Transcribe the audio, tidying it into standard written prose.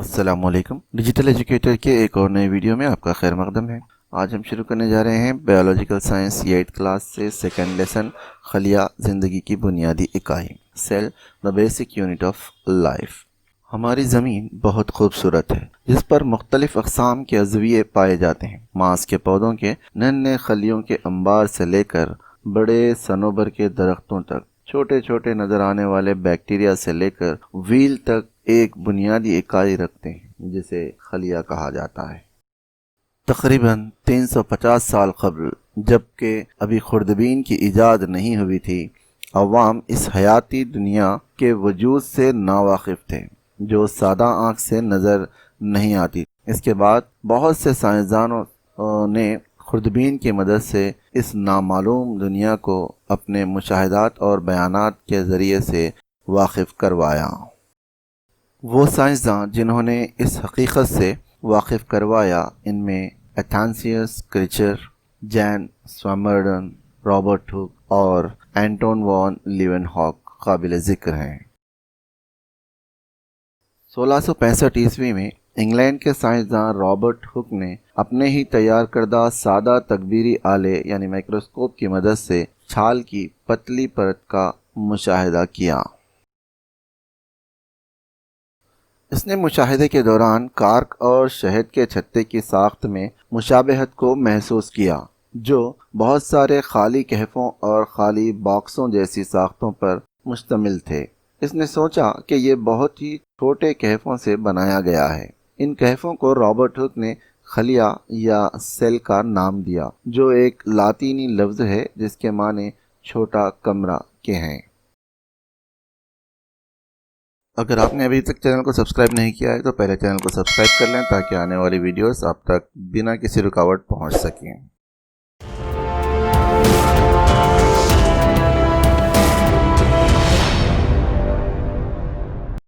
السلام علیکم۔ Digital educator کے ایک اور نئے ویڈیو میں آپ کا خیر مقدم ہے۔ آج ہم شروع کرنے جا رہے ہیں بایولوجیکل سائنس 8 کلاس سے سیکنڈ لیسن خلیہ زندگی کی بنیادی اکائی، cell the basic unit of life. ہماری زمین بہت خوبصورت ہے جس پر مختلف اقسام کے عضویے پائے جاتے ہیں۔ ماس کے پودوں کے ننھے خلیوں کے انبار سے لے کر بڑے صنوبر کے درختوں تک، چھوٹے چھوٹے نظر آنے والے بیکٹیریا سے لے کر ویل تک ایک بنیادی اکائی رکھتے ہیں جسے خلیہ کہا جاتا ہے۔ تقریباً 350 سال قبل، جبکہ ابھی خوردبین کی ایجاد نہیں ہوئی تھی، عوام اس حیاتی دنیا کے وجود سے ناواقف تھے جو سادہ آنکھ سے نظر نہیں آتی۔ اس کے بعد بہت سے سائنسدانوں نے خوردبین کی مدد سے اس نامعلوم دنیا کو اپنے مشاہدات اور بیانات کے ذریعے سے واقف کروایا۔ وہ سائنسداں جنہوں نے اس حقیقت سے واقف کروایا، ان میں ایتھانسیس کرچر، جان سوامرڈن، رابرٹ ہک اور اینٹون وان لیون ہاک قابل ذکر ہیں۔ 1665 عیسوی میں انگلینڈ کے سائنسداں رابرٹ ہک نے اپنے ہی تیار کردہ سادہ تکبیری آلے یعنی مائکروسکوپ کی مدد سے چھال کی پتلی پرت کا مشاہدہ کیا۔ اس نے مشاہدے کے دوران کارک اور شہد کے چھتے کی ساخت میں مشابہت کو محسوس کیا، جو بہت سارے خالی کہفوں اور خالی باکسوں جیسی ساختوں پر مشتمل تھے۔ اس نے سوچا کہ یہ بہت ہی چھوٹے کہفوں سے بنایا گیا ہے۔ ان کہفوں کو رابرٹ ہک نے خلیہ یا سیل کا نام دیا، جو ایک لاطینی لفظ ہے جس کے معنی چھوٹا کمرہ کے ہیں۔ اگر آپ نے ابھی تک چینل کو سبسکرائب نہیں کیا ہے تو پہلے چینل کو سبسکرائب کر لیں تاکہ آنے والی ویڈیوز آپ تک بنا کسی رکاوٹ پہنچ سکیں۔